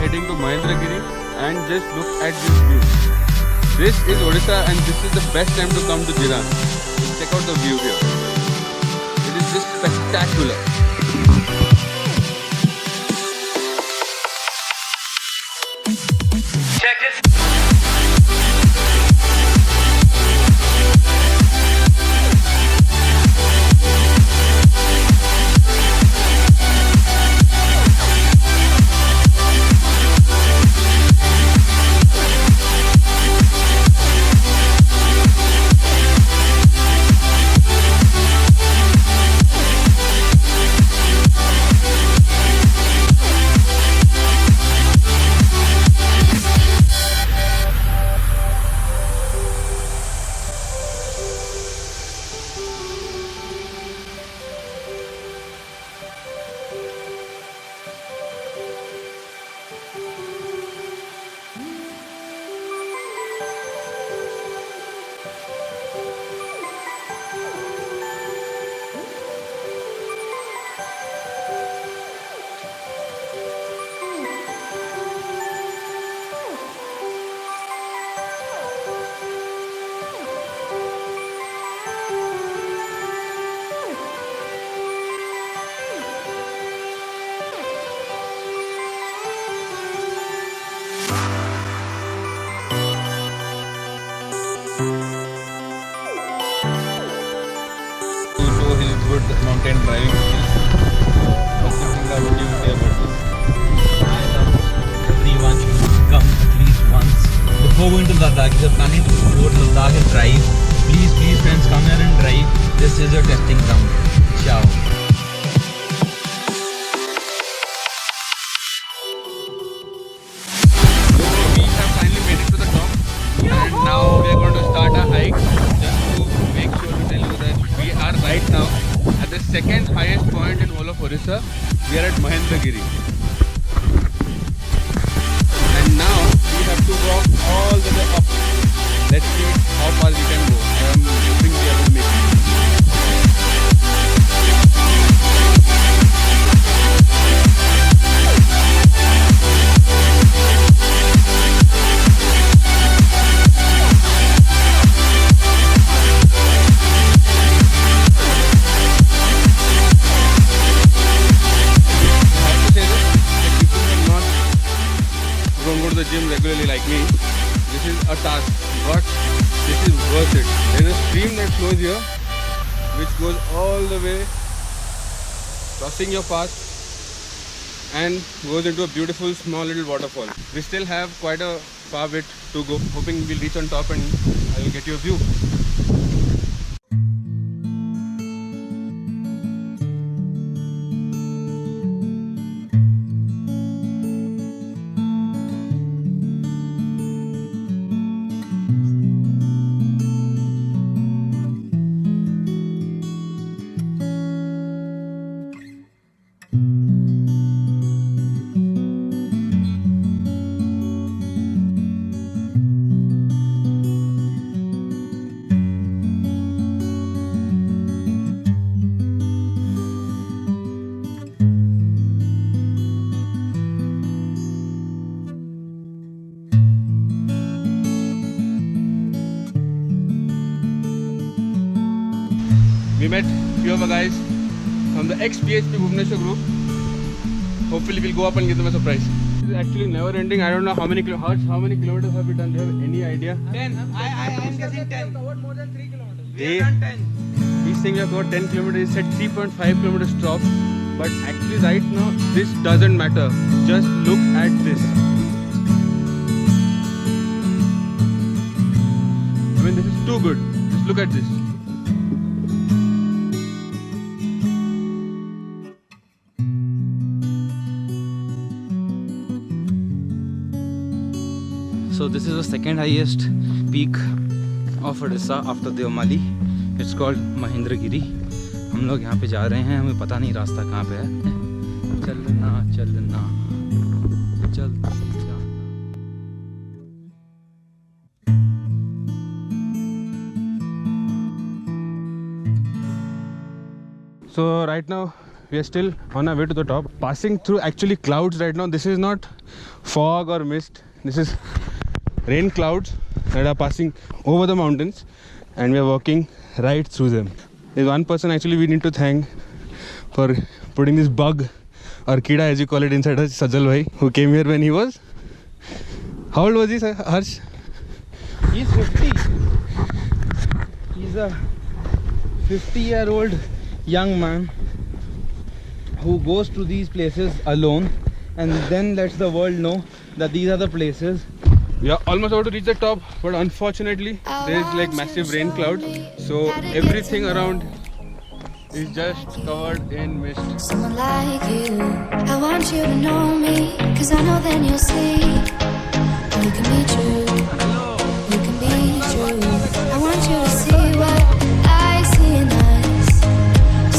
heading to Mahendragiri and just look at this view. This is Odisha and this is the best time to come to Jiran. Check out the view here. It is just spectacular. Good mountain driving skills. What's the thing about you say about this? Everyone should come at least once before going to Ladakh. If you're planning to go to Ladakh and drive, please friends, come here and drive. This is your testing ground. Ciao. We have finally made it to the top and now we are going to start our hike. Just to make sure to tell you that we are right now at the second highest point in whole of Orissa. We are at Mahendragiri. And now we have to walk all the way up. Let's see how far we can go. I am hoping we are going to make it. Don't go to the gym regularly like me. This is a task, but this is worth it. There is a stream that flows here which goes all the way, crossing your path and goes into a beautiful small little waterfall. We still have quite a far bit to go. Hoping we'll reach on top and I will get you a view. We met few of the guys from the ex-PHP Bhubaneswar group. Hopefully we'll go up and give them a surprise. This is actually never ending. I don't know how many kilometers have we done. Do you have any idea? 10. I am guessing 10. Covered more than 3 kilometers. We have done 10. He's saying we have covered 10 kilometers. He said 3.5 kilometers drop. But actually right now this doesn't matter. Just look at this. I mean, this is too good. Just look at this. So this is the second highest peak of Odisha after Devamali. It's called Mahendragiri. हम लोग यहाँ पे जा रहे हैं, हमें पता नहीं रास्ता कहाँ पे है. चलना चलना चलते जाना. So right now we are still on our way to the top, passing through actually clouds right now. This is not fog or mist, this is rain clouds that are passing over the mountains, and we are walking right through them. There's one person actually we need to thank for putting this bug or kida as you call it inside us, Sajal bhai, who came here when he was, how old was he, Harsh? He's 50. He's a 50-year-old young man who goes to these places alone and then lets the world know that these are the places. We are almost about to reach the top, but unfortunately there is like massive rain clouds, so everything around is just covered in mist. Someone like you, I want you to know me, cause I know then you'll see you can be true, you can be true. I want you to see what I see in us,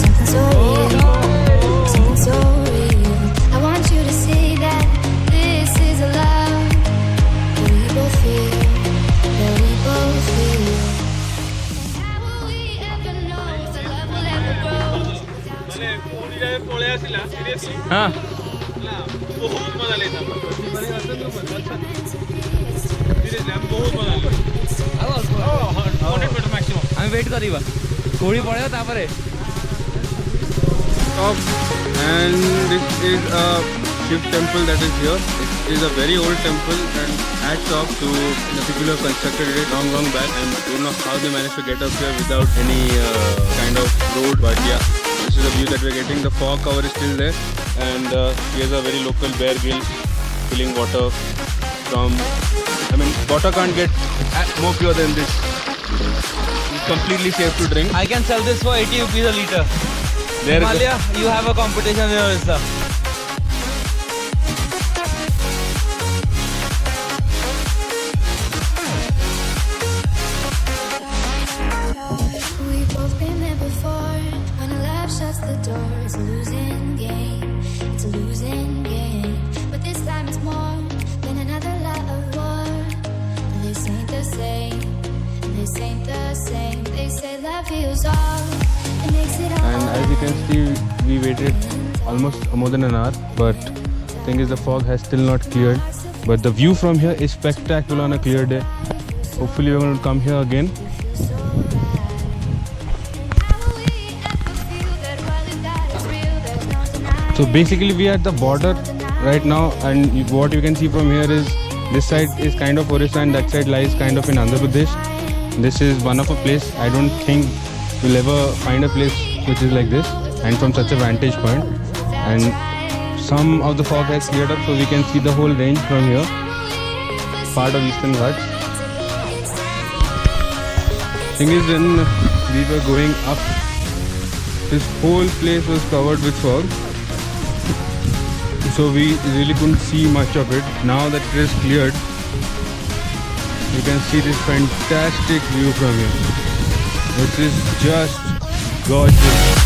something so real, something so real. I want you to see that this is a love that we both feel, that we both feel. And how will we ever know if the love will ever grow? हाँ आम्ही wait करीबा थोड़ी पड़ेगा तापरे Top, and this is a Shiv temple that is here. It is a very old temple, and hats off to the people who have constructed it long back, and I don't know how they managed to get up here without any kind of road, but yeah, this is the view that we're getting. The fog cover is still there, and here's a very local Bear Grylls filling water from, I mean, water can't get more pure than this. It's completely safe to drink. I can sell this for 80 rupees a liter. There Himalaya, you have a competition here, Issa. We've both been there before. When a love shuts the door, it's a losing game. It's a losing game. But this time it's more than another love war. This ain't the same. This ain't the same. They say love heals all. It makes it all. And as you can see, we waited almost more than an hour, but thing is the fog has still not cleared, but the view from here is spectacular on a clear day. Hopefully we're going to come here again. So basically we are at the border right now, and what you can see from here is this side is kind of Orissa and that side lies kind of in Andhra Pradesh. This is one of a place I don't think you'll ever find a place which is like this and from such a vantage point. And some of the fog has cleared up, so we can see the whole range from here, part of Eastern Ghats. Thing is, when we were going up, this whole place was covered with fog, so we really couldn't see much of it. Now that it is cleared, you can see this fantastic view from here. This is just gorgeous.